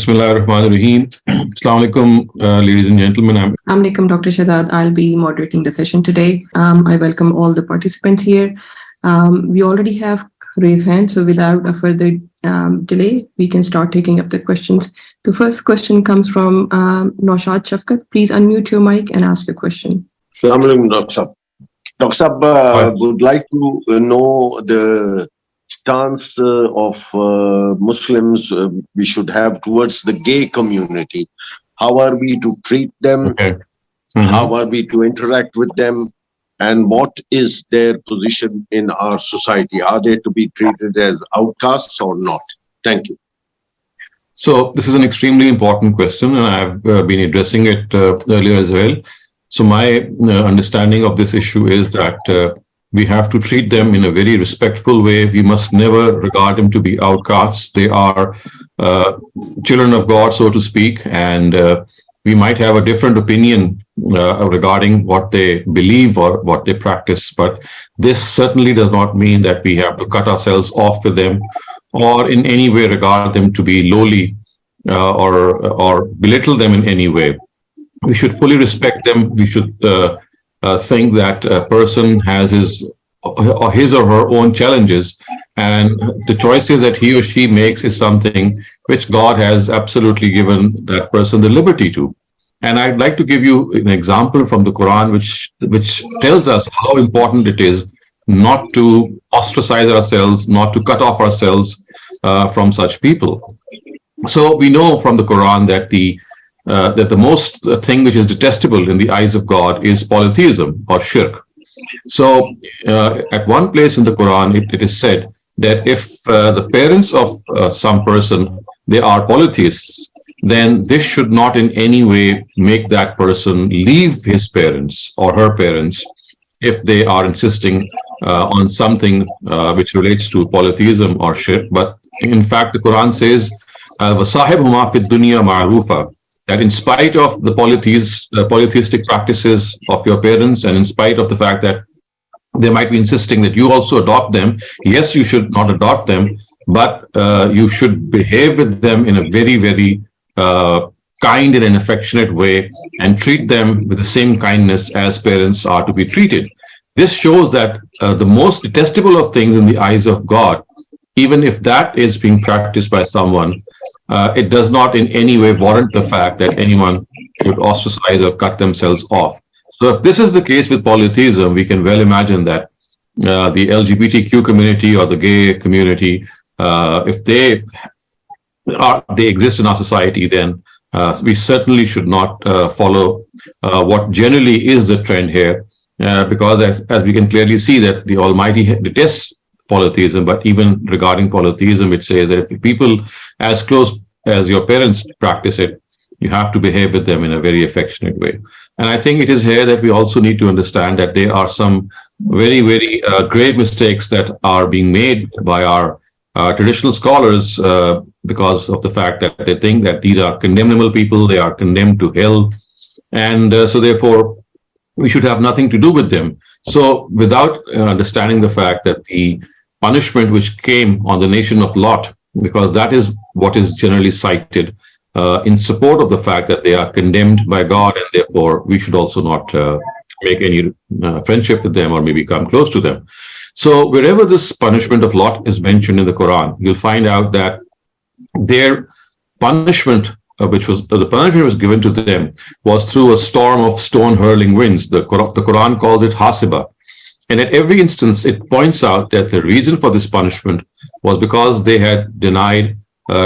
Bismillahirrahmanirrahim. Assalamu alaikum, ladies and gentlemen. Alaikum, Dr. Shehzad. I'll be moderating the session today. I welcome all the participants here. We already have raised hands, so without a further delay, we can start taking up the questions. The first question comes from Naushad Shafkat. Please unmute your mic and ask your question. Assalamu alaikum, Dr. Sahab. Dr. Sahab, would like to know the stance of Muslims we should have towards the gay community. How are we to treat them? Okay. How are we to interact with them? And what is their position in our society? Are they to be treated as outcasts or not? Thank you. So this is an extremely important question, and I've been addressing it earlier as well. So my understanding of this issue is that we have to treat them in a very respectful way. We must never regard them to be outcasts. They are children of God, so to speak, and we might have a different opinion regarding what they believe or what they practice, but this certainly does not mean that we have to cut ourselves off with them or in any way regard them to be lowly or belittle them in any way. We should fully respect them. We should think that a person has his or her own challenges, and the choices that he or she makes is something which God has absolutely given that person the liberty to. And I'd like to give you an example from the Quran which tells us how important it is not to ostracize ourselves, not to cut off ourselves from such people. So we know from the Quran that the most thing which is detestable in the eyes of God is polytheism or shirk. So at one place in the Quran, it is said that if the parents of some person, they are polytheists, then this should not in any way make that person leave his parents or her parents if they are insisting on something which relates to polytheism or shirk. But in fact, the Quran says, وَصَاحِبْهُمَا فِي الدُّنْيَا مَعْرُوفًا, that in spite of the polytheistic practices of your parents, and in spite of the fact that they might be insisting that you also adopt them, yes, you should not adopt them, but you should behave with them in a very, very kind and an affectionate way and treat them with the same kindness as parents are to be treated. This shows that the most detestable of things in the eyes of God, even if that is being practiced by someone, it does not in any way warrant the fact that anyone should ostracize or cut themselves off. So if this is the case with polytheism, we can well imagine that the LGBTQ community or the gay community, if they exist in our society, then we certainly should not follow what generally is the trend here, because as we can clearly see that the Almighty detests polytheism. But even regarding polytheism, it says that if people as close as your parents practice it, you have to behave with them in a very affectionate way. And I think it is here that we also need to understand that there are some very, very grave mistakes that are being made by our traditional scholars because of the fact that they think that these are condemnable people, they are condemned to hell, and so therefore we should have nothing to do with them. So without understanding the fact that the punishment which came on the nation of Lot, because that is what is generally cited in support of the fact that they are condemned by God, and therefore we should also not make any friendship with them or maybe come close to them. So wherever this punishment of Lot is mentioned in the Quran, you'll find out that their punishment, the punishment was given to them, was through a storm of stone hurling winds. The Quran calls it hasiba. And at every instance, it points out that the reason for this punishment was because they had denied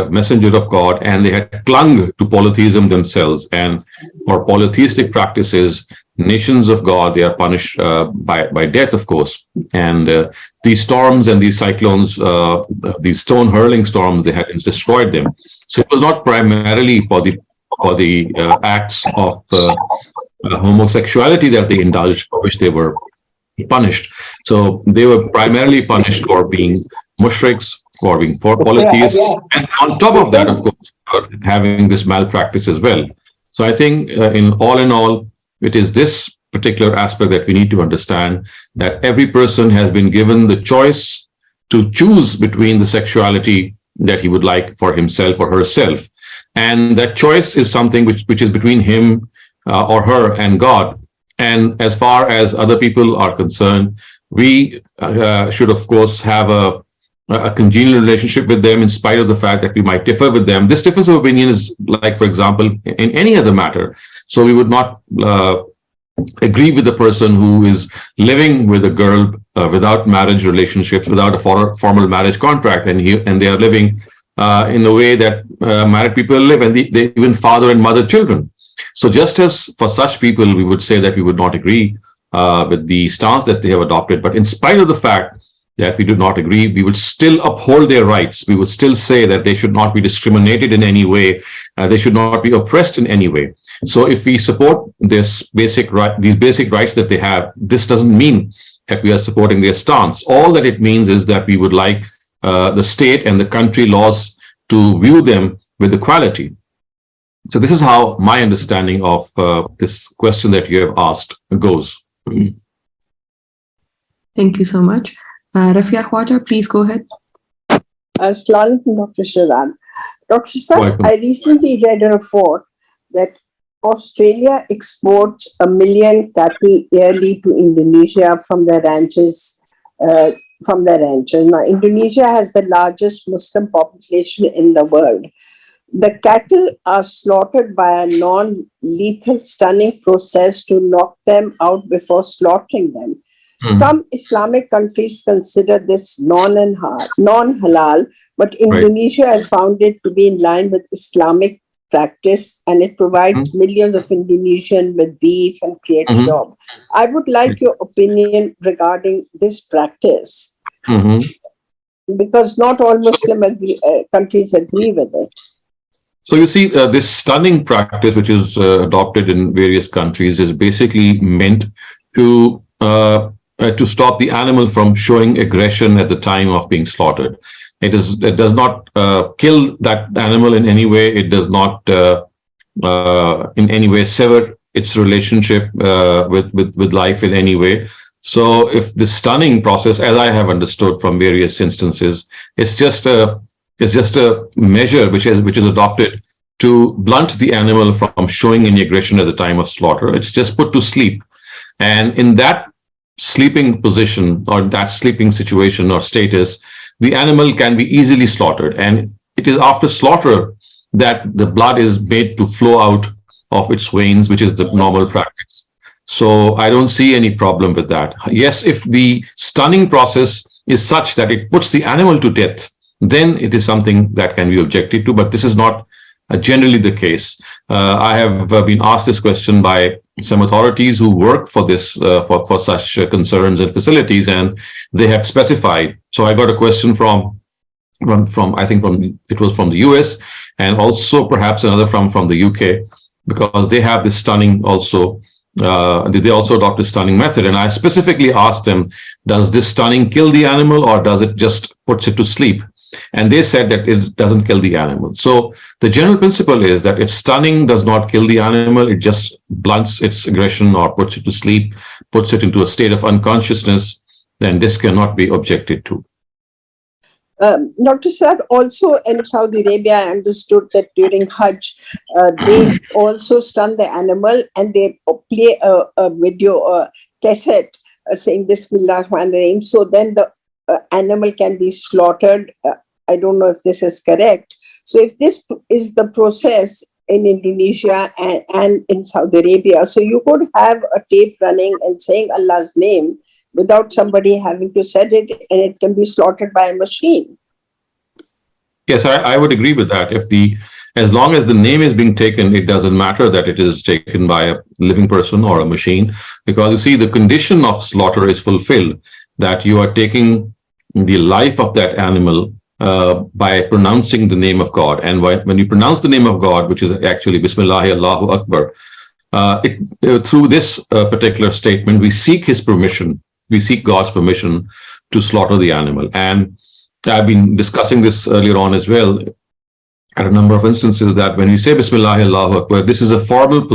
messenger of God, and they had clung to polytheism themselves. And for polytheistic practices, nations of God, they are punished by death, of course. And these storms and these cyclones, these stone hurling storms, they had destroyed them. So it was not primarily for the acts of homosexuality that they indulged, for which they were punished. So they were primarily punished for being mushriks, for being polytheists, and on top of that, of course, for having this malpractice as well. So I think in all, it is this particular aspect that we need to understand, that every person has been given the choice to choose between the sexuality that he would like for himself or herself. And that choice is something which is between him or her and God. And as far as other people are concerned, we should, of course, have a congenial relationship with them in spite of the fact that we might differ with them. This difference of opinion is like, for example, in any other matter. So we would not agree with the person who is living with a girl without marriage relationships, without a formal marriage contract, and they are living in the way that married people live, and they even father and mother children. So just as for such people, we would say that we would not agree with the stance that they have adopted, but in spite of the fact that we do not agree, we would still uphold their rights. We would still say that they should not be discriminated in any way. They should not be oppressed in any way. So if we support these basic rights that they have, this doesn't mean that we are supporting their stance. All that it means is that we would like the state and the country laws to view them with equality. So this is how my understanding of this question that you have asked goes. Thank you so much. Rafia Khwaja, please go ahead. Assalamu alaikum, Dr. Shehzad. Dr. Shehzad, Welcome. I recently read a report that Australia exports 1 million cattle yearly to Indonesia from their ranches. Now, Indonesia has the largest Muslim population in the world. The cattle are slaughtered by a non-lethal stunning process to knock them out before slaughtering them. Some Islamic countries consider this non-halal, but Indonesia has found it to be in line with Islamic practice, and it provides millions of Indonesians with beef and creates jobs. I would like your opinion regarding this practice, because not all Muslim countries agree with it. So you see, this stunning practice, which is adopted in various countries, is basically meant to stop the animal from showing aggression at the time of being slaughtered. It does not kill that animal in any way. It does not in any way sever its relationship with life in any way. So if the stunning process, as I have understood from various instances, is just a measure which is adopted to blunt the animal from showing any aggression at the time of slaughter. It's just put to sleep. And in that sleeping position or that sleeping situation or status, the animal can be easily slaughtered. And it is after slaughter that the blood is made to flow out of its veins, which is the normal practice. So I don't see any problem with that. Yes, if the stunning process is such that it puts the animal to death, then it is something that can be objected to, but this is not generally the case. I have been asked this question by some authorities who work for this, for such concerns and facilities, and they have specified. So I got a question from it was from the US, and also perhaps another from the UK, because they have this stunning also. They also adopt a stunning method, and I specifically asked them, does this stunning kill the animal or does it just puts it to sleep? And they said that it doesn't kill the animal. So the general principle is that if stunning does not kill the animal, it just blunts its aggression or puts it to sleep, puts it into a state of unconsciousness, then this cannot be objected to. Dr. Saad, also in Saudi Arabia, I understood that during Hajj, they also stun the animal and they play a video cassette saying Bismillah Rahman Rahim. So then the animal can be slaughtered. I don't know if this is correct. So if this is the process in Indonesia and in Saudi Arabia, so you could have a tape running and saying Allah's name without somebody having to set it, and it can be slaughtered by a machine. Yes, I would agree with that. As long as the name is being taken, it doesn't matter that it is taken by a living person or a machine, because you see, the condition of slaughter is fulfilled, that you are taking the life of that animal by pronouncing the name of God. And when you pronounce the name of God, which is actually Bismillah Allahu Akbar, through this particular statement, we seek his permission. We seek God's permission to slaughter the animal. And I've been discussing this earlier on as well at a number of instances, that when we say Bismillah Allahu Akbar, this is a formal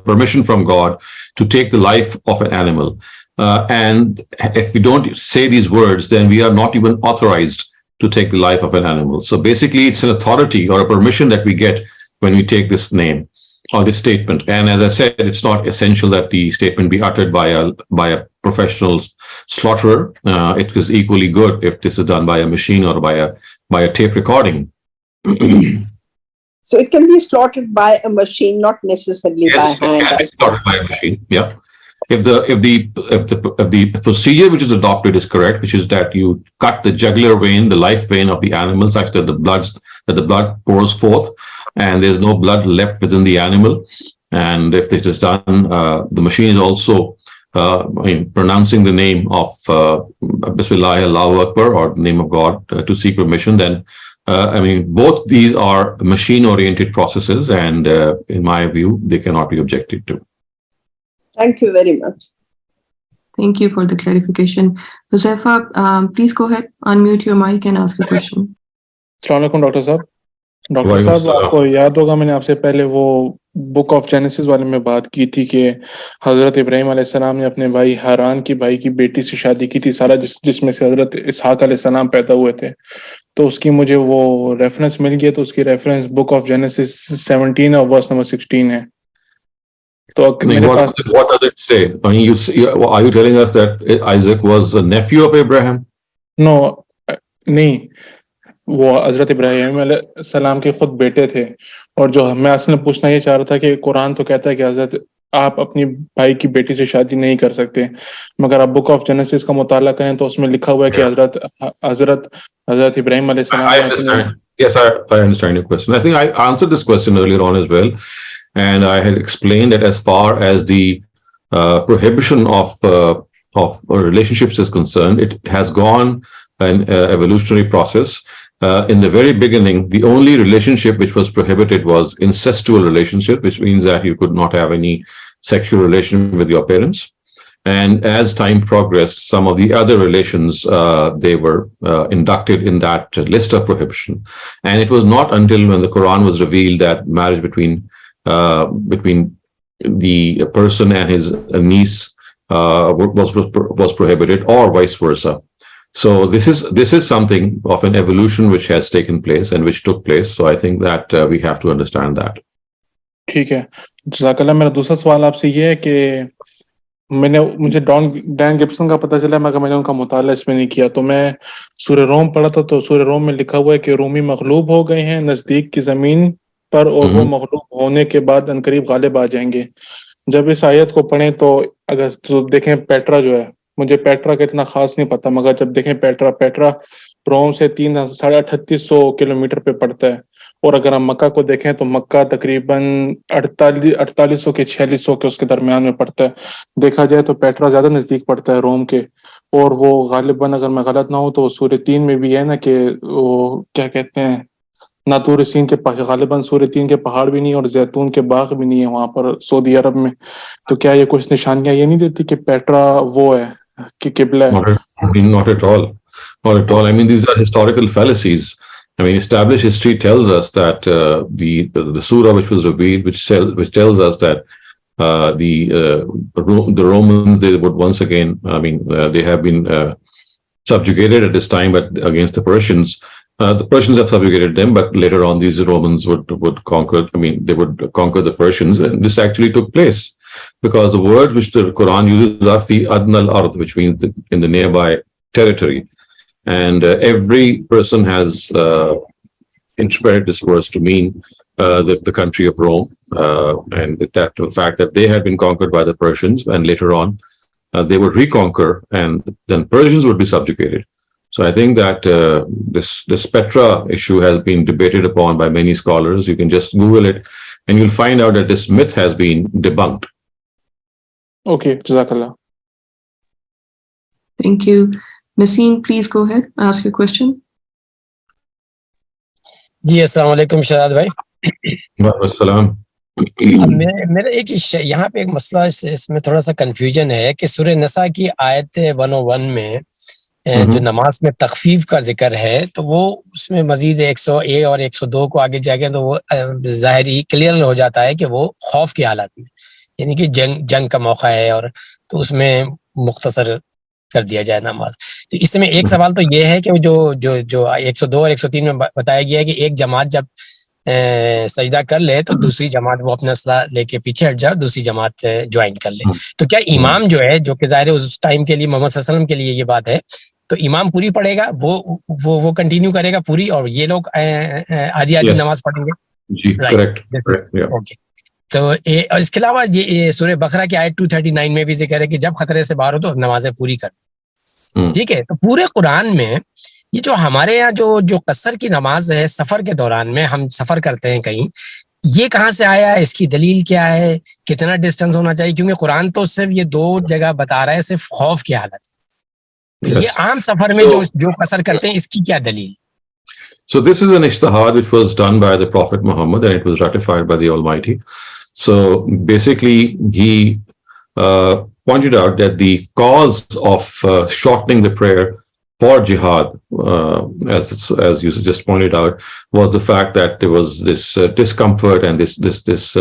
permission from God to take the life of an animal. And if we don't say these words, then we are not even authorized to take the life of an animal. So basically, it's an authority or a permission that we get when we take this name or this statement. And as I said, it's not essential that the statement be uttered by a professional slaughterer. It is equally good if this is done by a machine or by a tape recording. So it can be slaughtered by a machine, not necessarily by Yes, it hand. can be slaughtered by a machine. Yeah. If the procedure which is adopted is correct, which is that you cut the jugular vein, the life vein of the animal, such that the blood pours forth, and there's no blood left within the animal. And if this is done, the machine is also pronouncing the name of Bismillah, Allahu Akbar, or the name of God to seek permission, then both these are machine-oriented processes, and in my view, they cannot be objected to. Thank you very much. Thank you for the clarification. Huzaifa, please go ahead, unmute your mic and ask a question. अस्सलाम वालेकुम doctor साहब। Doctor साहब, आपको याद होगा मैंने आपसे पहले वो बुक ऑफ जेनेसिस वाले में बात की थी कि हजरत इब्राहिम अलैहिस्सलाम ने अपने भाई हारान की भाई की बेटी से शादी की थी, सारा जिसमें से हजरत इसहाक अलैहिस्सलाम पैदा हुए थे। तो उसकी मुझे वो रेफरेंस मिल गया, तो उसकी रेफरेंस बुक ऑफ जेनेसिस 17 और वर्स नंबर 16 है। तो मेरे पास what does it say? I mean, are you telling us that Isaac was a nephew of Abraham? No, नहीं, वो हजरत इब्राहिम अलैहिस्सलाम के खुद बेटे थे। और जो मैं असल में पूछना ये चाह रहा था कि कुरान तो कहता है कि हजरत आप अपनी भाई की बेटी से शादी नहीं कर सकते, मगर आप बुक ऑफ जेनेसिस का मुताला करें तो उसमें लिखा हुआ है कि हजरत इब्राहिम अलैहिस्सलाम। Yes, I understand your question. I think I answered this question earlier on as well, and I had explained that as far as the prohibition of relationships is concerned, it has gone an evolutionary process. In the very beginning, the only relationship which was prohibited was incestual relationship, which means that you could not have any sexual relation with your parents. And as time progressed, some of the other relations, they were inducted in that list of prohibition. And it was not until when the Quran was revealed that marriage between the person and his niece was prohibited, or vice versa. So this is something of an evolution which has taken place and which took place. So I think that we have to understand that. ठीक है, जज़ाकल्लाह। मेरा दूसरा सवाल आपसे ये है कि मुझे डैन गिब्सन का पता चला, मगर मैंने उनका मुताला इसमें नहीं किया। तो मैं सूरह रोम पढ़ा था, तो सूरह रोम में लिखा हुआ है कि रोमी मगलूब हो गए हैं नजदीक की जमीन पर, और वो मगलूब होने के बाद अनकरीब गालिब आ जाएंगे। जब इस आयत को पढ़ें तो अगर तो देखें पेट्रा जो है, मुझे पेट्रा का इतना खास नहीं पता, मगर जब देखें पेट्रा रोम से 3800 किलोमीटर पे पड़ता है। और अगर हम मक्का को देखें तो मक्का तकरीबन 4800 के 4600 के उसके दरमियान में पड़ता है। देखा जाए तो पेट्रा ज्यादा नजदीक पड़ता है रोम के। और वो गालिबन, अगर मैं गलत ना हूं तो सूरह 3 में भी है ना कि वो क्या कहते हैं, नातूर सीन के गालिबन सूरह 3 के पहाड़ भी नहीं और जैतून के बाग भी नहीं है वहां पर सऊदी अरब में। तो क्या ये कुछ निशानियां ये नहीं देती कि पेट्रा वो है कि किबला है? Not at all. Not at all. I mean, these are historical fallacies. I mean, established history tells us that the surah which was revealed, which tells us that the Romans, they would once again, they have been subjugated at this time, but against the Persians. The Persians have subjugated them, but later on these Romans would conquer. I mean, they would conquer the Persians, and this actually took place because the word which the Quran uses are fi adnal ard, which means in the nearby territory. And every person has interpreted this verse to mean the country of Rome, and that the fact that they had been conquered by the Persians, and later on they would reconquer, and then Persians would be subjugated. So I think that this Petra issue has been debated upon by many scholars. You can just Google it, and you'll find out that this myth has been debunked. Okay, Jazakallah. Thank you. Naseem, please go ahead, ask your question. जी अस्सलाम वालेकुम शहजाद भाई। Wassalam. अब मेरा एक यहाँ पे एक मसला इसमें थोड़ा सा कंफ्यूजन है कि सूरह नसा की आयत 101 में जो नमाज में तखफीफ का जिक्र है, तो वो उसमें मजीद 101 और 102 को आगे जाके तो वो ज़ाहिरी क्लियर हो जाता है कि वो खौफ की हालत में, यानी कि जंग का मौका है, और तो उसमें मुख्तसर कर दिया जाए नमाज। तो इसमें एक सवाल तो ये है कि जो 102 और 103 में बताया गया है कि एक जमात जब सजदा कर ले तो दूसरी जमात वो अपना असला लेके पीछे हट जाए और दूसरी जमात ज्वाइन कर ले। तो क्या इमाम जो है, जो कि ज़ाहिर है उस टाइम के लिए मोहम्मद सल्लल्लाहु अलैहि वसल्लम के लिए ये बात है, तो इमाम पूरी पढ़ेगा, वो कंटिन्यू करेगा पूरी, और ये लोग आधी आधी नमाज पढ़ेंगे? जी, करेक्ट। ओके। तो और इसके अलावा ये सूरह बकरा की आयत 239 में भी जिक्र है कि जब खतरे से बाहर हो तो नमाजें पूरी कर। ठीक है, तो पूरे कुरान में ये जो हमारे यहाँ जो कसर की नमाज है सफर के दौरान में, हम सफर करते हैं कहीं, ये कहाँ से आया है, इसकी दलील क्या है, कितना डिस्टेंस होना चाहिए? क्योंकि कुरान तो सिर्फ ये 2 जगह बता रहा है, सिर्फ खौफ की हालत। तो ये आम सफर में जो कसर करते हैं, इसकी क्या दलील? So this is an ijtihad which was done by the Prophet Muhammad, and it was ratified by the Almighty. So basically, he pointed out that the cause of shortening the prayer for jihad, as you just pointed out, was the fact that there was this discomfort and this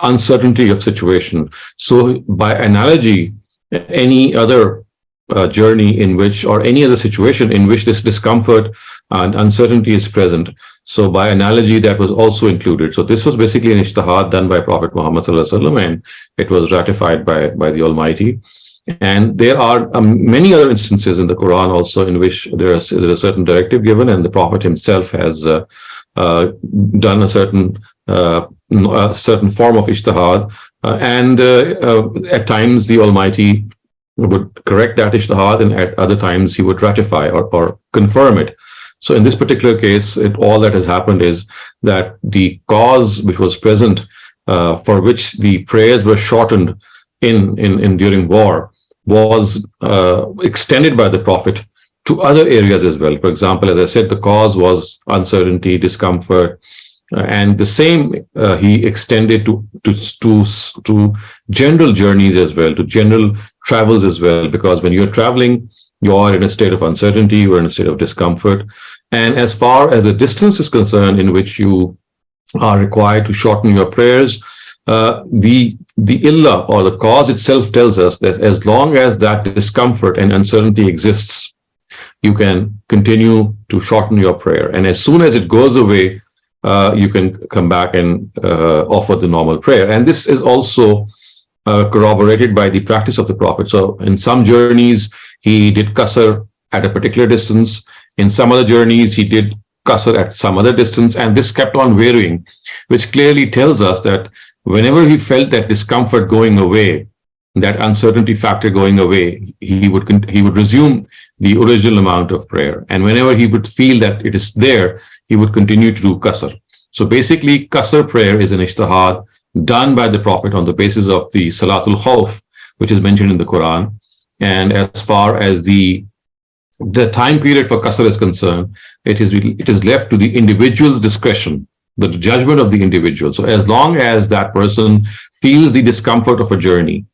uncertainty of situation. So by analogy, any other journey in which, or any other situation in which this discomfort and uncertainty is present, so by analogy that was also included. So this was basically an ijtihad done by Prophet Muhammad sallallahu alaihi wasallam, and it was ratified by the Almighty. And there are many other instances in the Quran also in which there is a certain directive given, and the Prophet himself has done a certain form of ijtihad, and at times the Almighty would correct that ijtihad, and at other times he would ratify or confirm it. So in this particular case, all that has happened is that the cause which was present, for which the prayers were shortened in during war, was extended by the Prophet to other areas as well. For example, as I said, the cause was uncertainty, discomfort, and the same he extended to general journeys as well, to general travels as well, because when you're traveling, you are in a state of uncertainty, you are in a state of discomfort. And as far as the distance is concerned in which you are required to shorten your prayers, the illah or the cause itself tells us that as long as that discomfort and uncertainty exists, you can continue to shorten your prayer. And as soon as it goes away, you can come back and offer the normal prayer. And this is also corroborated by the practice of the Prophet. So in some journeys, he did qasr at a particular distance. In some other journeys, he did qasr at some other distance, and this kept on varying, which clearly tells us that whenever he felt that discomfort going away, that uncertainty factor going away, he would resume the original amount of prayer. And whenever he would feel that it is there, he would continue to do qasr. So basically, qasr prayer is an ijtihad done by the Prophet on the basis of the Salatul Khawf, which is mentioned in the Quran. And as far as the time period for qasr is concerned, it is left to the individual's discretion, the judgment of the individual. So as long as that person feels the discomfort of a journey,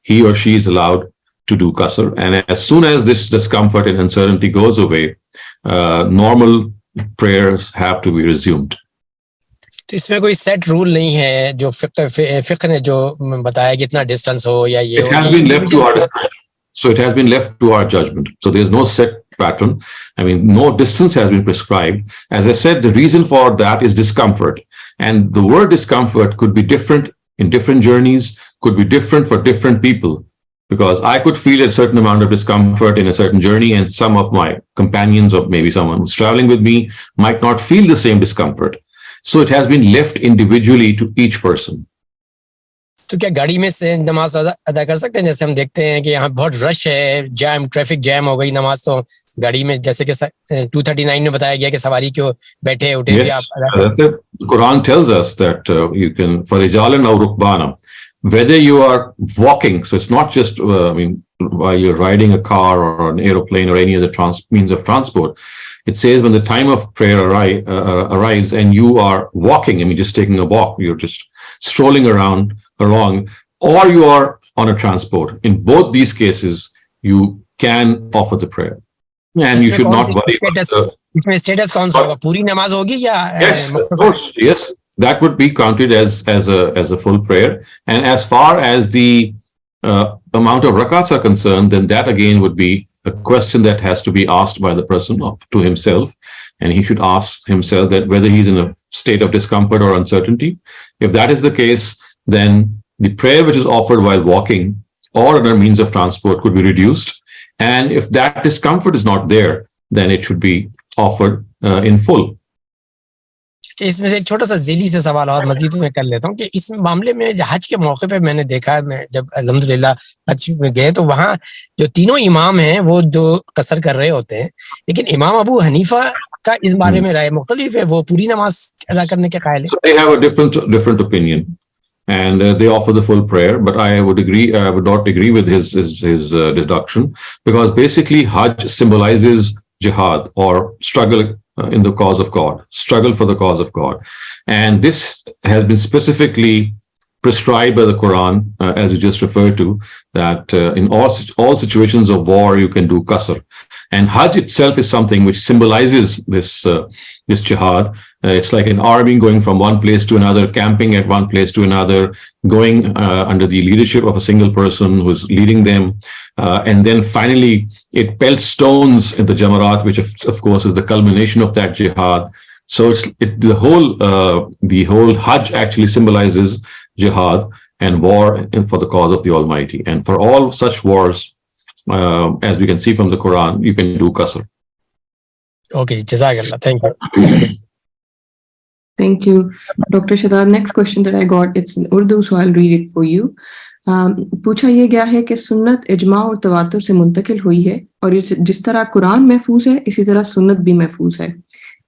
he or she is allowed to do qasr. And as soon as this discomfort and uncertainty goes away, normal prayers have to be resumed. तो इसमें कोई set rule नहीं है जो फिक्र ने जो बताया कि इतना डिस्टेंस हो या ये It has been left to our discretion. So it has been left to our judgment. So there is no set pattern. I mean, no distance has been prescribed. As I said, the reason for that is discomfort. And the word discomfort could be different in different journeys, could be different for different people. Because I could feel a certain amount of discomfort in a certain journey, and some of my companions, or maybe someone who's traveling with me, might not feel the same discomfort. So it has been left individually to each person. तो क्या गाड़ी में से नमाज अदा कर सकते हैं? जैसे हम देखते हैं कि यहाँ बहुत रश है, जैम, ट्रैफिक जैम हो गई, नमाज तो गाड़ी में, जैसे कि 239 में बताया गया कि सवारी क्यों बैठे उठे भी आप अदा कर। The Quran tells us that you can, for rijalan aw rukbana, whether you are walking, so it's not just while you're riding a car or an aeroplane or any other means of transport. It says when the time of prayer arrives and you are walking, I mean just taking a walk, you're just strolling along, or you are on a transport. In both these cases, you can offer the prayer, and you should not worry about इसमें status कौन सा होगा? पूरी नमाज होगी या? Yes, of course, yes. That would be counted as a full prayer. And as far as the amount of rakats are concerned, then that again would be a question that has to be asked by the person to himself. and he should ask himself that whether he's in a state of discomfort or uncertainty. If that is the case, then the prayer which is offered while walking or other means of transport could be reduced. And if that discomfort is not there, then it should be offered in full. इसमें से एक छोटा सा ज़ेली से सवाल और मजीद मैं कर लेता हूँ कि इस मामले में हज के मौके पे मैंने देखा, मैं जब अल्हम्दुलिल्लाह हज में गए तो वहाँ जो तीनों इमाम हैं वो जो कसर कर रहे होते हैं, लेकिन इमाम अबू हनीफा का इस बारे में राय मुख्तलिफ है, वो पूरी नमाज अदा करने के कायल है. They have a different opinion, and they offer the full prayer. But I would not agree with his deduction, because basically Hajj symbolizes jihad or struggle in the cause of God, struggle for the cause of God, and this has been specifically prescribed by the Quran, as you just referred to, that in all situations of war you can do qasr, and Hajj itself is something which symbolizes this jihad. It's like an army going from one place to another, camping at one place to another, going under the leadership of a single person who's leading them, and then finally it pelts stones in the Jamarat, which of course is the culmination of that jihad. So the whole Hajj actually symbolizes jihad and war for the cause of the Almighty. And for all such wars, as we can see from the Quran, you can do qasr. Okay, Jazakallah. Thank you. Thank you, Dr. Shehzad. Next question that I got, it's in Urdu, so I'll read it for you. पूछा ये गया है कि सुन्नत इजमा और तवातुर से मुंतकिल हुई है, और जिस तरह कुरान महफूज है इसी तरह सुन्नत भी महफूज है.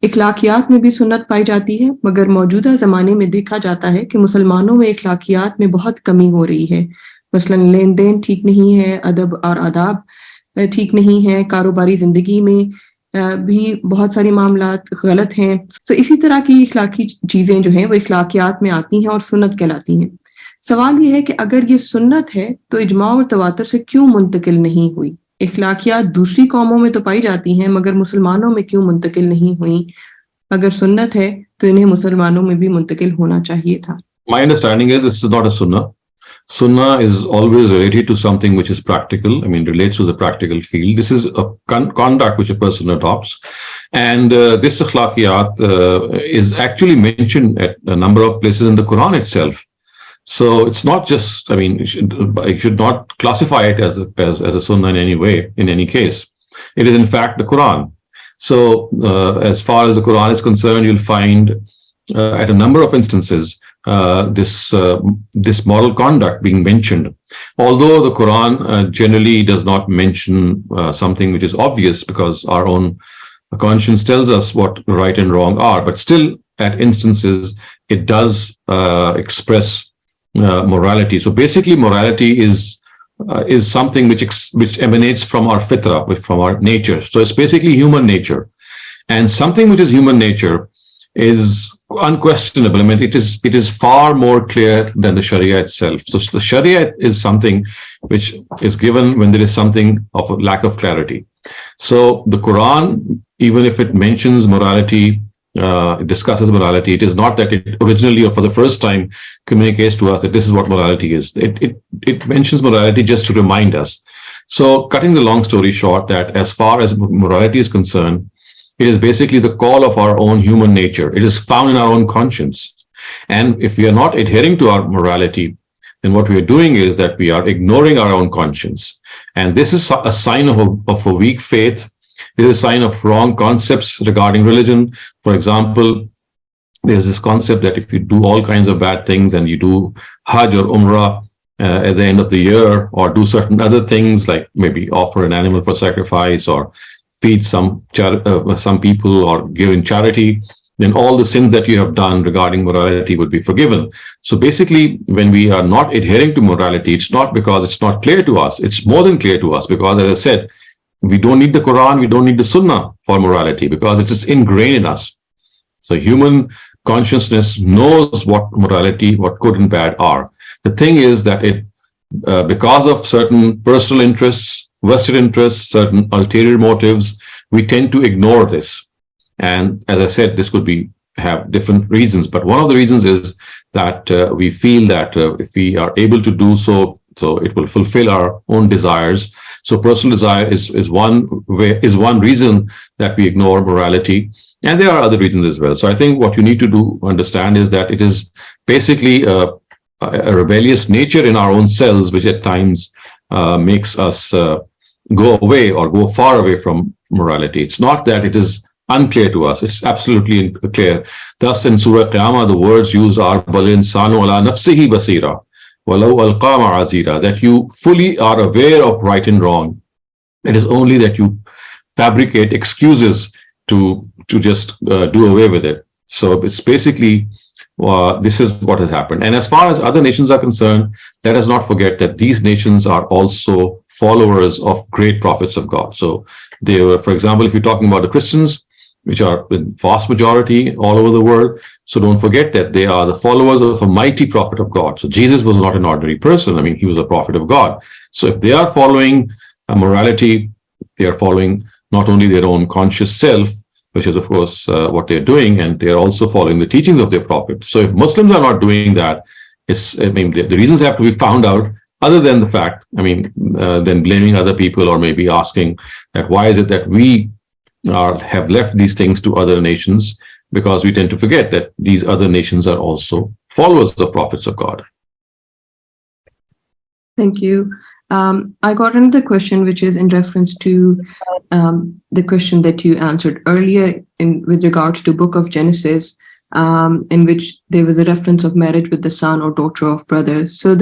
इखलाकियात में भी सुन्नत पाई जाती है, मगर मौजूदा ज़माने में देखा जाता है कि मुसलमानों में इखलाकियात में बहुत कमी हो रही है. मसलन लेन देन ठीक नहीं है, अदब और आदाब ठीक नहीं है, कारोबारी ज़िंदगी में भी बहुत सारे मामलात गलत हैं. तो इसी तरह की इखलाकी चीज़ें जो हैं वो इखलाकियात में आती हैं और सुन्नत कहलाती हैं. सवाल ये है कि अगर ये सुन्नत है तो इजमा और तवातुर से क्यों मुंतकिल नहीं हुई? इखलाकियात दूसरी कौमों में तो पाई जाती हैं, मगर मुसलमानों में क्यों मुंतकिल नहीं हुई? अगर सुन्नत है तो इन्हें मुसलमानों में भी मुंतकिल होना चाहिए था. My understanding is this is not a sunnah. Sunnah is always related to something which is practical. I mean, relates to the practical field. This is a conduct which a person adopts. And this akhlaqiyat is actually mentioned at a number of places in the Quran itself. So it's not just, I mean, you should not classify it as a sunnah in any way, in any case. It is in fact the Quran. So as far as the Quran is concerned, you'll find at a number of instances this moral conduct being mentioned. Although the Quran generally does not mention something which is obvious, because our own conscience tells us what right and wrong are, but still at instances it does express morality. So basically morality is something which emanates from our fitra, from our nature. So it's basically human nature, and something which is human nature is unquestionable. I mean, it is far more clear than the Sharia itself. So the Sharia is something which is given when there is something of a lack of clarity. So the Quran, even if it mentions morality, it discusses morality, it is not that it originally or for the first time communicates to us that this is what morality is. It mentions morality just to remind us. So cutting the long story short, that as far as morality is concerned, it is basically the call of our own human nature. It is found in our own conscience. And if we are not adhering to our morality, then what we are doing is that we are ignoring our own conscience. And this is a sign of a weak faith. It is a sign of wrong concepts regarding religion. For example, there's this concept that if you do all kinds of bad things and you do Hajj or Umrah at the end of the year, or do certain other things like maybe offer an animal for sacrifice or feed some people or give in charity, then all the sins that you have done regarding morality would be forgiven. So basically, when we are not adhering to morality, it's not because it's not clear to us. It's more than clear to us, because as I said, we don't need the Quran, we don't need the Sunnah for morality, because it is ingrained in us. So human consciousness knows what morality, what good and bad are. The thing is that because of certain personal interests, vested interests, certain ulterior motives, we tend to ignore this. And as I said, this could have different reasons, but one of the reasons is that we feel that if we are able to do so it will fulfill our own desires. So personal desire is one reason that we ignore morality. And there are other reasons as well. So I think what you need to understand is that it is basically a rebellious nature in our own selves, which at times makes us go away or go far away from morality. It's not that it is unclear to us. It's absolutely clear. Thus, in Surah Qiyamah, the words used are "Bal insanu ala nafsihi basira, walau alqa ma'azira," that you fully are aware of right and wrong. It is only that you fabricate excuses to just do away with it. So it's basically this is what has happened. And as far as other nations are concerned, let us not forget that these nations are also followers of great prophets of God. So they were, for example, if you're talking about the Christians, which are the vast majority all over the world, so don't forget that they are the followers of a mighty prophet of God. So Jesus was not an ordinary person. I mean, he was a prophet of God. So if they are following morality, they are following not only their own conscious self, which is, of course, what they're doing, and they're also following the teachings of their prophet. So if Muslims are not doing that, the reasons have to be found out, other than the fact, then blaming other people or maybe asking that why is it that we have left these things to other nations, because we tend to forget that these other nations are also followers of prophets of God. Thank you. I got another question, which is in reference to the question that you answered earlier with regards to Book of Genesis, in which there was a reference of marriage with the son or daughter of brother. So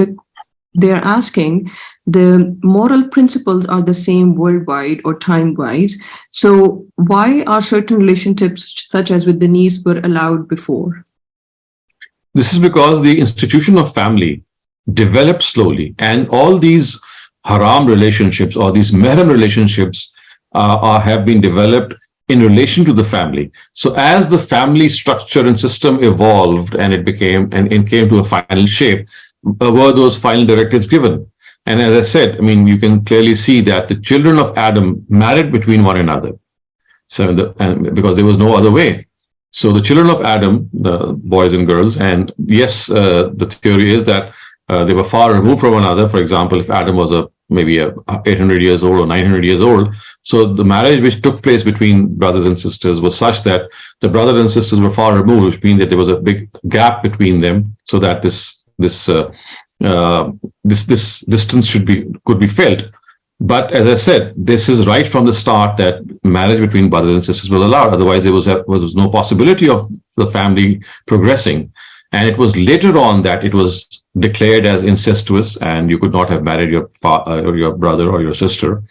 they're asking, the moral principles are the same worldwide or time-wise. So why are certain relationships, such as with the niece, were allowed before? This is because the institution of family developed slowly, and all these haram relationships or these mahram relationships have been developed in relation to the family. So as the family structure and system evolved and it came to a final shape, were those final directives given. And as I said, you can clearly see that the children of Adam married between one another. So because there was no other way. So the children of Adam, the boys and girls, and yes, the theory is that they were far removed from one another. For example, if Adam was maybe 800 years old or 900 years old, so the marriage which took place between brothers and sisters was such that the brothers and sisters were far removed, which means that there was a big gap between them, so that this distance could be felt. But as I said, this is right from the start that marriage between brothers and sisters was allowed. Otherwise, there was no possibility of the family progressing. And it was later on that it was declared as incestuous, and you could not have married your brother or your sister.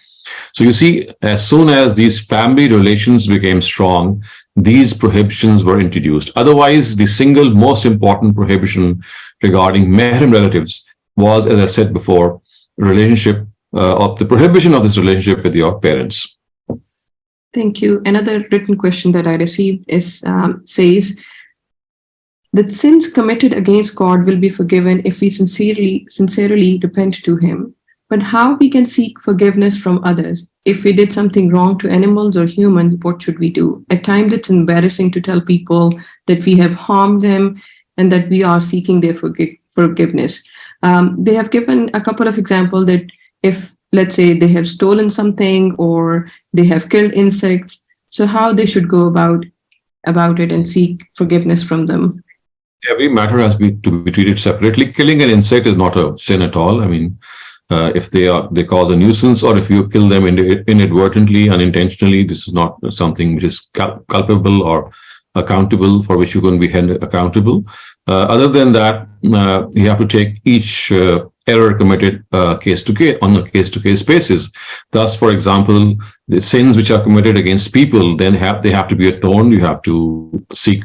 So you see, as soon as these family relations became strong, these prohibitions were introduced. Otherwise, the single most important prohibition regarding mahram relatives was, as I said before, the prohibition of this relationship with your parents. Thank you. Another written question that I received says that sins committed against God will be forgiven if we sincerely repent to Him. But how we can seek forgiveness from others? If we did something wrong to animals or humans, what should we do? At times, it's embarrassing to tell people that we have harmed them and that we are seeking their forgiveness. They have given a couple of examples that if, let's say, they have stolen something or they have killed insects, so how they should go about it and seek forgiveness from them. Every matter has to be treated separately. Killing an insect is not a sin at all. If they cause a nuisance, or if you kill them inadvertently, unintentionally, this is not something which is culpable or accountable, for which you can be held accountable. Other than that, you have to take each error committed case to case on a case-to-case basis. Thus, for example, the sins which are committed against people, then they have to be atoned. You have to seek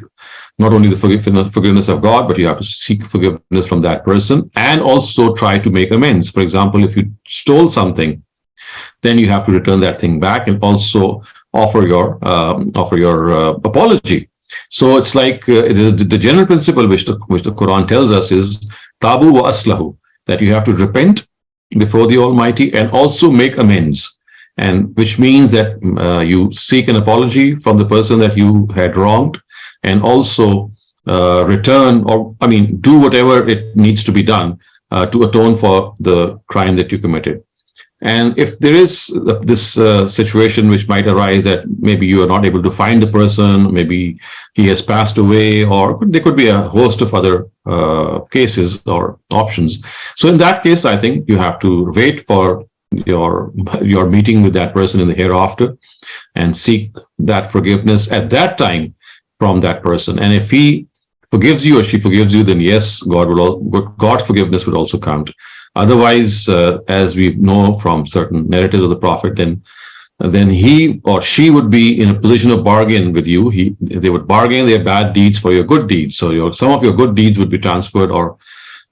not only the forgiveness of God, but you have to seek forgiveness from that person and also try to make amends. For example, if you stole something, then you have to return that thing back and also offer your apology. So it's like the general principle which the Quran tells us is tabu wa aslahu, that you have to repent before the Almighty and also make amends, and which means that you seek an apology from the person that you had wronged, and also return do whatever it needs to be done to atone for the crime that you committed. And if there is this situation which might arise that maybe you are not able to find the person, maybe he has passed away, or there could be a host of other cases or options. So in that case, I think you have to wait for your meeting with that person in the hereafter and seek that forgiveness at that time from that person. And if he forgives you or she forgives you, then yes, God's forgiveness would also count. Otherwise, as we know from certain narratives of the Prophet, then he or she would be in a position of bargain with you. They would bargain their bad deeds for your good deeds. So some of your good deeds would be transferred, or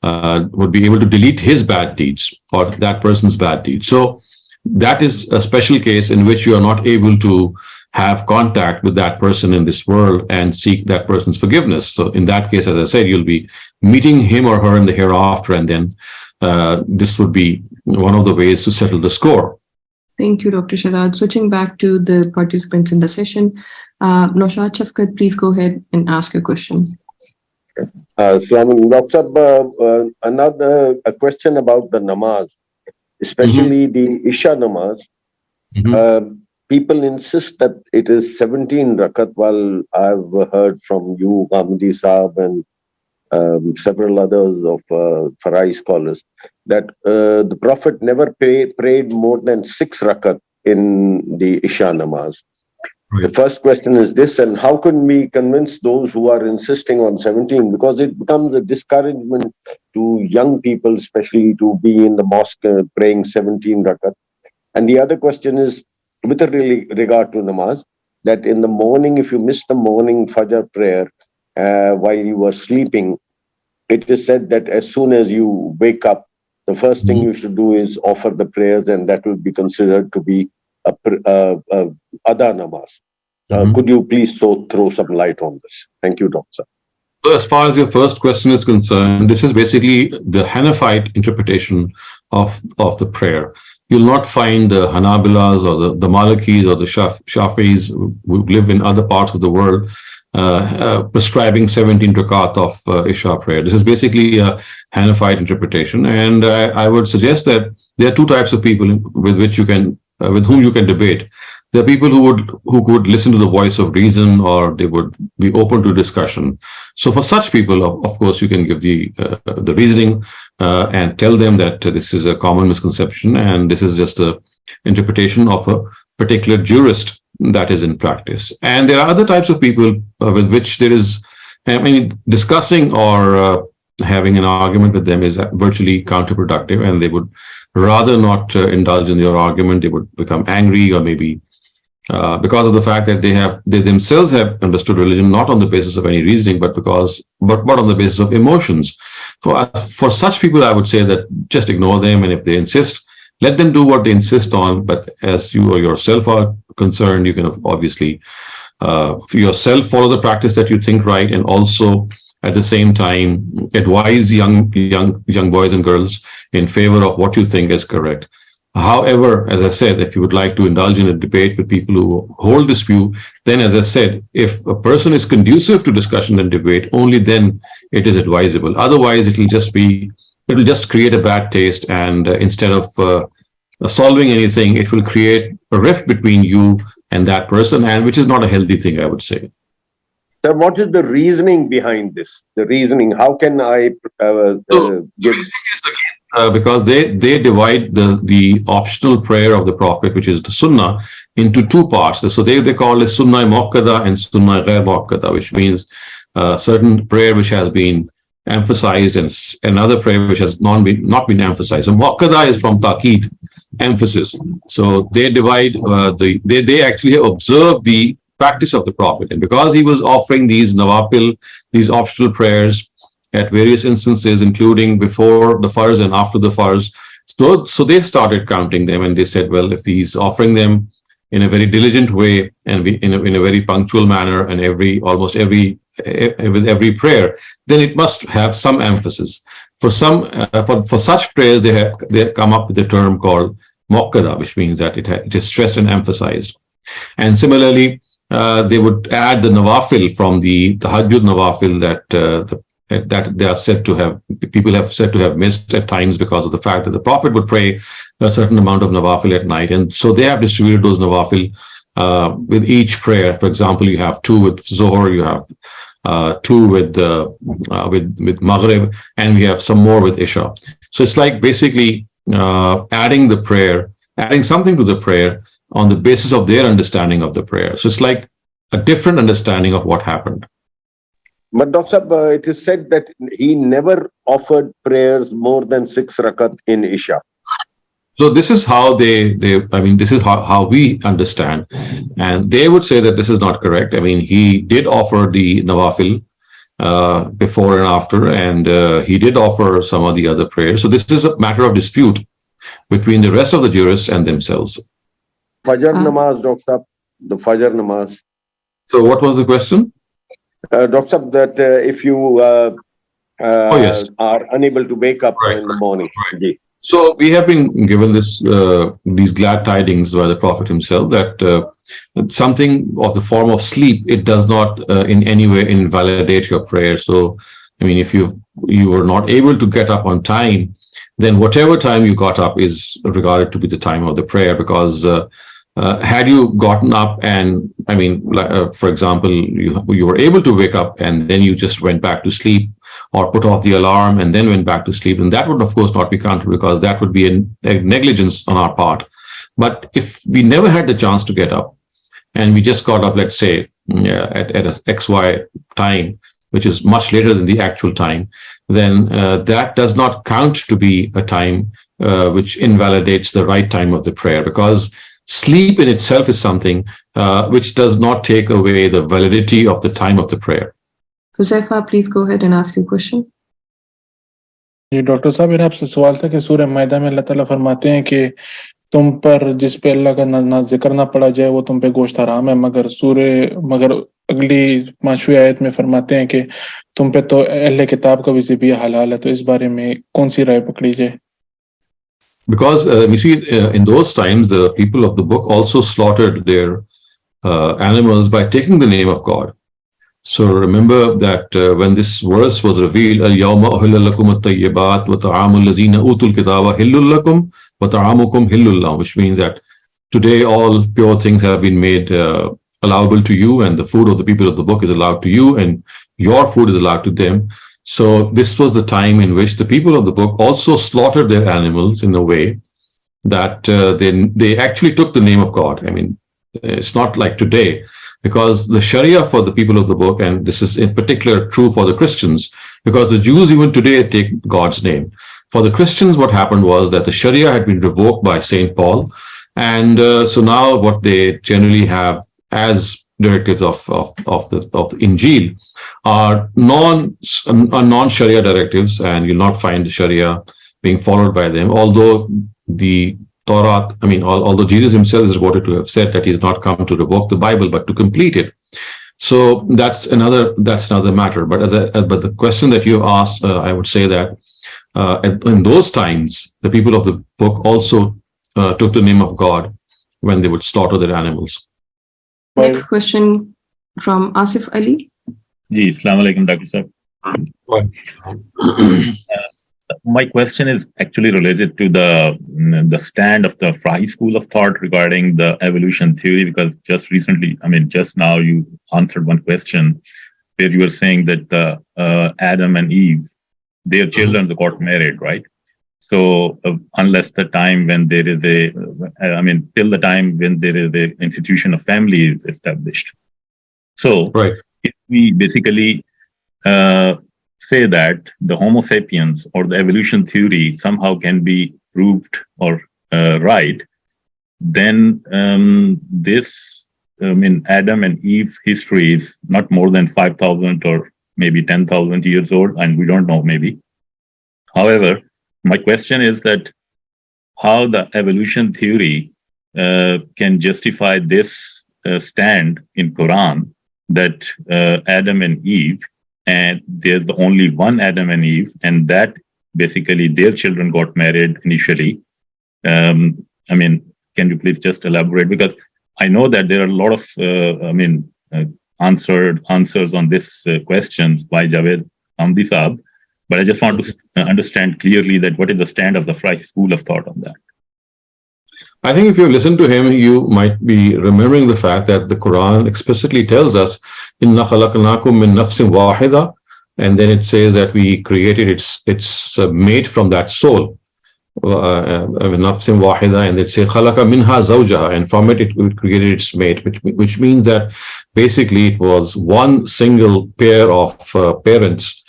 would be able to delete his bad deeds or that person's bad deeds. So that is a special case in which you are not able to have contact with that person in this world and seek that person's forgiveness. So in that case, as I said, you'll be meeting him or her in the hereafter, and then this would be one of the ways to settle the score. Thank you, Dr. Shehzad. Switching back to the participants in the session, Naushad Shafqat, please go ahead and ask your question. Dr. Another question about the namaz, especially the Isha namaz. People insist that it is 17 rakat, while I've heard from you, Ghamidi Saab, and several others of Farai scholars, that the Prophet never prayed more than 6 rakat in the Isha namaz. The first question is this, and how can we convince those who are insisting on 17? Because it becomes a discouragement to young people, especially, to be in the mosque praying 17 rakat. And the other question is, with regard to namaz, that in the morning, if you miss the morning Fajr prayer while you were sleeping, it is said that as soon as you wake up, the first thing you should do is offer the prayers, and that will be considered to be Ada namaz. Could you please throw some light on this? Thank you, Doctor. So as far as your first question is concerned, this is basically the Hanafite interpretation of the prayer. You'll not find the Hanabilas or the Malikis or the Shafi'is who live in other parts of the world prescribing 17 rakat of Isha prayer. This is basically a Hanafite interpretation, and I would suggest that there are two types of people with whom you can debate. There are people who could listen to the voice of reason, or they would be open to discussion. So for such people, of course, you can give the reasoning and tell them that this is a common misconception and this is just a interpretation of a particular jurist that is in practice. And there are other types of people with which there is, discussing or having an argument with them is virtually counterproductive, and they would rather not indulge in your argument. They would become angry, or maybe because of the fact that they themselves have understood religion not on the basis of any reasoning, but on the basis of emotions. For such people, I would say that just ignore them, and if they insist, let them do what they insist on. But as you or yourself are concerned, you can obviously yourself follow the practice that you think right, and also at the same time advise young boys and girls in favor of what you think is correct. However, as I said, if you would like to indulge in a debate with people who hold this view, then, as I said, if a person is conducive to discussion and debate, only then it is advisable. Otherwise, it will just create a bad taste, and instead of solving anything, it will create a rift between you and that person, and which is not a healthy thing, I would say. Sir, what is the reasoning behind this? The reasoning, how can I give... Because they divide the optional prayer of the Prophet, which is the Sunnah, into two parts. So they call it Sunnah Muakkada and Sunnah Ghair Muakkada, which means certain prayer which has been emphasized and another prayer which has not been emphasized. So Muakkada is from Taqeed, emphasis. So they divide they actually observe the practice of the Prophet, and because he was offering these nawafil, these optional prayers at various instances, including before the farz and after the farz. So they started counting them, and they said, well, if he's offering them in a very diligent way and in a very punctual manner, and almost every prayer, then it must have some emphasis. For such prayers, they come up with a term called muakkada, which means that it is stressed and emphasized. And similarly, they would add the nawafil from the tahajjud nawafil that that they are said to have, people have said to have missed at times because of the fact that the Prophet would pray a certain amount of nawafil at night. And so they have distributed those nawafil with each prayer. For example, you have 2 with Zohar, you have 2 with Maghrib, and we have some more with Isha. So it's like basically adding something to the prayer on the basis of their understanding of the prayer. So it's like a different understanding of what happened. But Dr. It is said that he never offered prayers more than 6 rakat in Isha. So this is how this is how we understand. And they would say that this is not correct. I mean, he did offer the nawafil before and after, and he did offer some of the other prayers. So this is a matter of dispute between the rest of the jurists and themselves. Fajr namaz, Dr. The Fajr namaz. So what was the question? Dr. That if you yes, are unable to wake up in the morning. Right. So we have been given these glad tidings by the Prophet himself that something of the form of sleep, it does not in any way invalidate your prayer. So, I mean, if you were not able to get up on time, then whatever time you got up is regarded to be the time of the prayer, because had you gotten up and, I mean, for example, you were able to wake up and then you just went back to sleep, or put off the alarm and then went back to sleep, and that would of course not be counted, because that would be a negligence on our part. But if we never had the chance to get up and we just got up, let's say at a XY time, which is much later than the actual time, then that does not count to be a time which invalidates the right time of the prayer, because sleep in itself is something which does not take away the validity of the time of the prayer. Huzaifa, please go ahead and ask your question. ये doctor साहब, मेरा आपसे सवाल था कि सूरह मायदा में अल्लाह ताला फरमाते हैं कि तुम पर जिस पे अल्लाह का ना जिक्र ना पड़ा जाए वो तुम पे गोश्त हराम है, मगर अगली 5वीं आयत में फरमाते हैं कि तुम पे तो अहले किताब का भी ज़िबिया हलाल है। तो इस बारे में कौन सी राय पकड़ी जाए? Because we see in those times the people of the book also slaughtered their animals by taking the name of God. So remember that when this verse was revealed, al-yawma uhilla lakum at-tayyibat wa ta'amul lazina utul kitaba hillul lakum wa ta'amukum hillul lahum, which means that today all pure things have been made allowable to you, and the food of the people of the book is allowed to you, and your food is allowed to them. So this was the time in which the people of the book also slaughtered their animals in a way that they actually took the name of God. I mean, it's not like today, because the Sharia for the people of the book, and this is in particular true for the Christians, because the Jews even today take God's name. For the Christians, what happened was that the Sharia had been revoked by St. Paul, and so now what they generally have as directives of the Injil are non-Sharia directives, and you'll not find the Sharia being followed by them, although the Torah, I mean, although Jesus himself is reported to have said that he has not come to revoke the Bible, but to complete it. So that's another matter. But but the question that you asked, I would say that in those times, the people of the book also took the name of God when they would slaughter their animals. Next question from Asif Ali. Ji, Assalamu alaikum, Dr. Sahab. My question is actually related to the stand of the Frahi school of thought regarding the evolution theory, because just recently, I mean, just now you answered one question where you were saying that Adam and Eve, their children got married, right? So unless the time when there is till the time when there is a institution of family is established. So right. If we basically say that the Homo sapiens or the evolution theory somehow can be proved or right, then Adam and Eve history is not more than 5,000 or maybe 10,000 years old, and we don't know maybe. However, my question is that how the evolution theory can justify this stand in Quran that Adam and Eve, and there's only one Adam and Eve, and that basically their children got married initially. Can you please just elaborate? Because I know that there are a lot of answers on this questions by Javed Ghamidi Saab, but I just want to understand clearly that what is the stand of the Fry school of thought on that. I think if you listen to him, you might be remembering the fact that the Quran explicitly tells us, "Inna khalaqnakum min nafsin wahida," and then it says that we created its mate from that soul, nafsin wahida, and it says khalaqa minha zawjaha, and from it created its mate, which means that basically it was one single pair of parents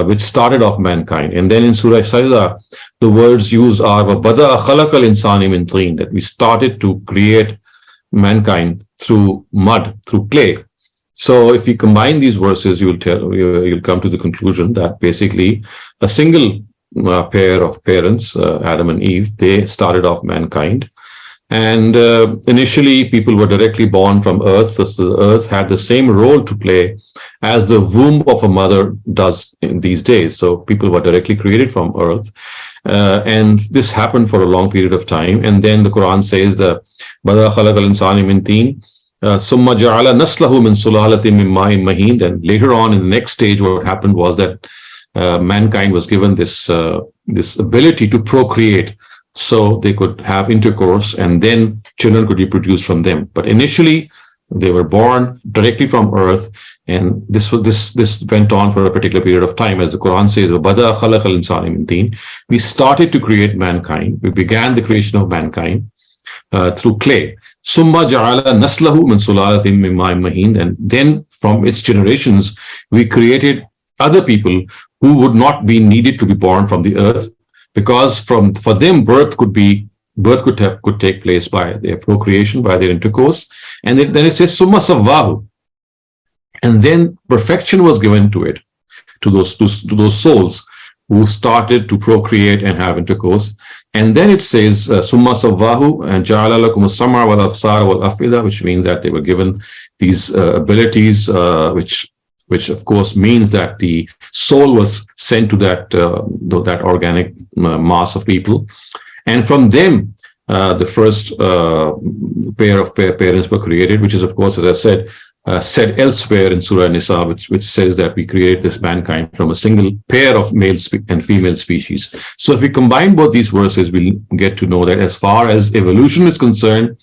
which started off mankind. And then in Surah Sajda, the words used are "Bada'a khalaqal insani min teen," that we started to create mankind through mud, through clay. So if you combine these verses, you'll come to the conclusion that basically a single pair of parents, Adam and Eve, they started off mankind. And initially, people were directly born from earth. So the earth had the same role to play as the womb of a mother does in these days. So people were directly created from earth. And this happened for a long period of time. And then the Quran says that "Bada khalaqal insani min teen, summa ja'ala naslahu min sulalatin min ma'in mahin." Then later on in the next stage, what happened was that mankind was given this ability to procreate, so they could have intercourse, and then children could be produced from them. But initially, they were born directly from earth, and this went on for a particular period of time. As the Quran says, "Bada khalaqal insani min teen," we started to create mankind. We began the creation of mankind through clay. Summa ja'ala naslahu min sulalatin min ma'in mahin, and then from its generations, we created other people who would not be needed to be born from the earth, because for them birth could take place by their procreation, by their intercourse. And then it says "Summa sawwahu," and then perfection was given to it, to those souls who started to procreate and have intercourse. And then it says "Summa sawwahu and ja'ala lakum as-sam'a wal absara wal afida," which means that they were given these abilities, which of course means that the soul was sent to that organic mass of people. And from them, the first pair of parents were created, which is, of course, as I said elsewhere in Surah Nisa, which says that we created this mankind from a single pair of male and female species. So if we combine both these verses, we'll get to know that as far as evolution is concerned,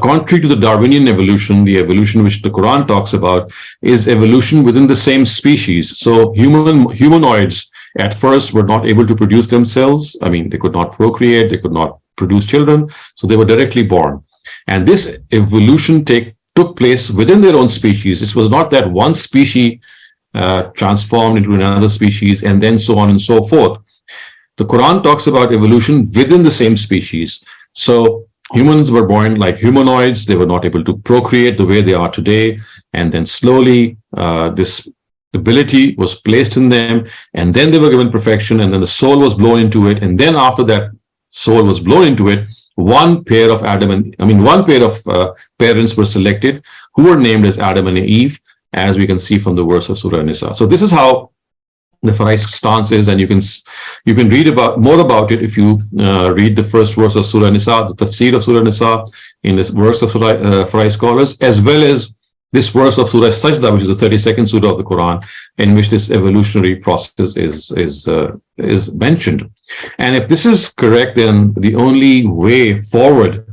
contrary to the Darwinian evolution, the evolution which the Quran talks about is evolution within the same species. So humanoids at first were not able to produce themselves. I mean, they could not procreate, they could not produce children, so they were directly born. And this evolution took place within their own species. This was not that one species transformed into another species and then so on and so forth. The Quran talks about evolution within the same species. So humans were born like humanoids. They were not able to procreate the way they are today. And then slowly this ability was placed in them, and then they were given perfection, and then the soul was blown into it. And then after that soul was blown into it, one pair of parents were selected who were named as Adam and Eve, as we can see from the verse of Surah Nisa. So this is how the Farai's stance is, and you can read more about it if you read the first verse of Surah Nisa, the tafsir of Surah Nisa, in this verse of Farai scholars, as well as this verse of Surah Sajda, which is the 32nd surah of the Quran, in which this evolutionary process is mentioned. And if this is correct, then the only way forward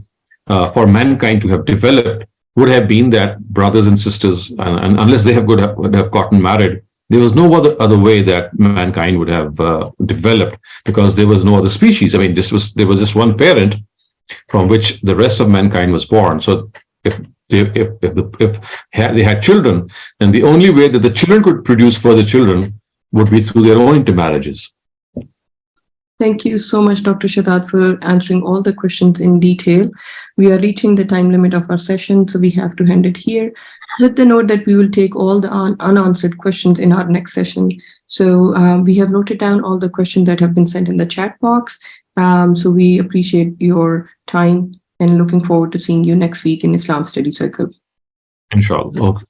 for mankind to have developed would have been that brothers and sisters, and unless they would have gotten married, there was no other way that mankind would have developed, because there was no other species. I mean, there was just one parent from which the rest of mankind was born. So if they had children, then the only way that the children could produce further children would be through their own intermarriages. Thank you so much, Dr. Shehzad, for answering all the questions in detail. We are reaching the time limit of our session, so we have to end it here, with the note that we will take all the unanswered questions in our next session. So we have noted down all the questions that have been sent in the chat box. So we appreciate your time and looking forward to seeing you next week in Islam Study Circle. Inshallah. Okay.